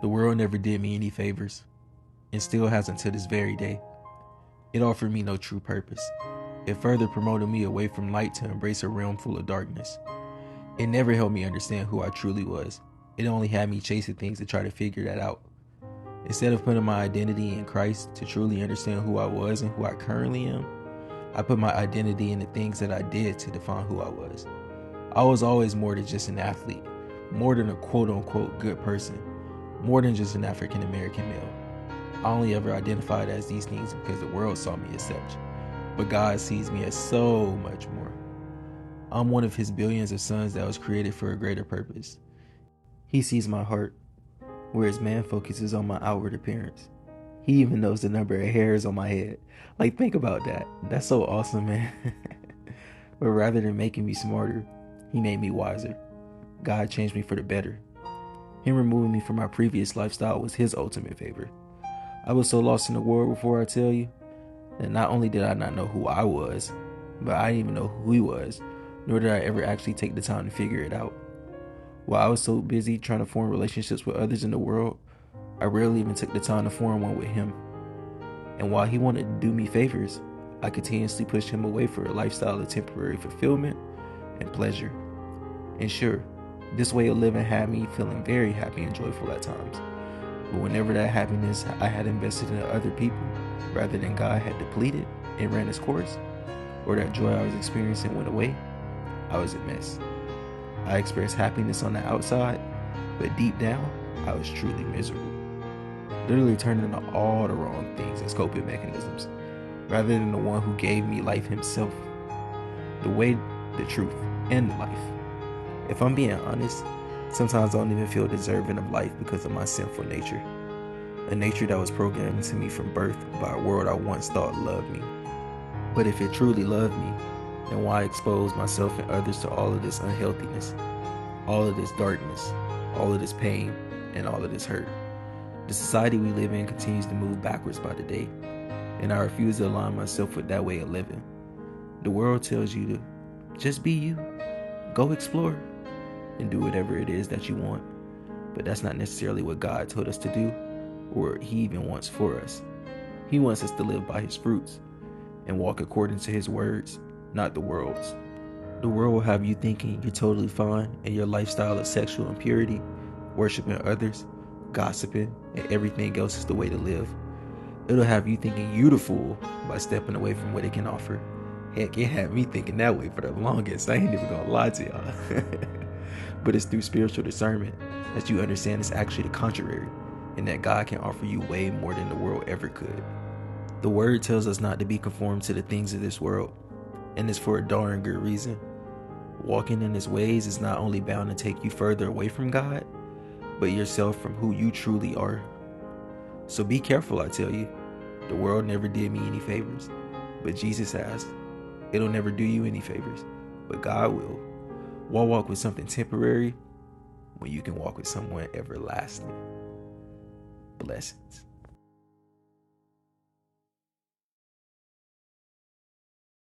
The world never did me any favors, and still hasn't to this very day. It offered me no true purpose. It further promoted me away from light to embrace a realm full of darkness. It never helped me understand who I truly was. It only had me chasing things to try to figure that out. Instead of putting my identity in Christ to truly understand who I was and who I currently am, I put my identity in the things that I did to define who I was. I was always more than just an athlete, more than a quote-unquote good person, more than just an African American male. I only ever identified as these things because the world saw me as such, but God sees me as so much more. I'm one of his billions of sons that was created for a greater purpose. He sees my heart, whereas man focuses on my outward appearance. He even knows the number of hairs on my head. Like, think about that. That's so awesome, man. But rather than making me smarter, he made me wiser. God changed me for the better. Him removing me from my previous lifestyle was his ultimate favor. I was so lost in the world before I tell you, that not only did I not know who I was, but I didn't even know who he was, nor did I ever actually take the time to figure it out. While I was so busy trying to form relationships with others in the world, I rarely even took the time to form one with him. And while he wanted to do me favors, I continuously pushed him away for a lifestyle of temporary fulfillment and pleasure. And sure, this way of living had me feeling very happy and joyful at times. But whenever that happiness I had invested in other people, rather than God, had depleted and ran its course, or that joy I was experiencing went away, I was a mess. I experienced happiness on the outside, but deep down, I was truly miserable. Literally turning to all the wrong things as coping mechanisms, rather than the one who gave me life himself. The way, the truth, and the life. If I'm being honest, sometimes I don't even feel deserving of life because of my sinful nature. A nature that was programmed into me from birth by a world I once thought loved me. But if it truly loved me, then why expose myself and others to all of this unhealthiness, all of this darkness, all of this pain, and all of this hurt? The society we live in continues to move backwards by the day, and I refuse to align myself with that way of living. The world tells you to just be you, go explore, and do whatever it is that you want. But that's not necessarily what God told us to do, or he even wants for us. He wants us to live by his fruits and walk according to his words, not the world's. The world will have you thinking you're totally fine in your lifestyle of sexual impurity, worshiping others, gossiping, and everything else is the way to live. It'll have you thinking you're the fool by stepping away from what it can offer. Heck, it had me thinking that way for the longest. I ain't even gonna lie to y'all. But it's through spiritual discernment that you understand it's actually the contrary, and that God can offer you way more than the world ever could. The word tells us not to be conformed to the things of this world, and it's for a darn good reason. Walking in his ways is not only bound to take you further away from God, but yourself from who you truly are. So be careful, I tell you. The world never did me any favors, but Jesus has. It'll never do you any favors, but God will. Why walk with something temporary when you can walk with someone everlasting? Blessings.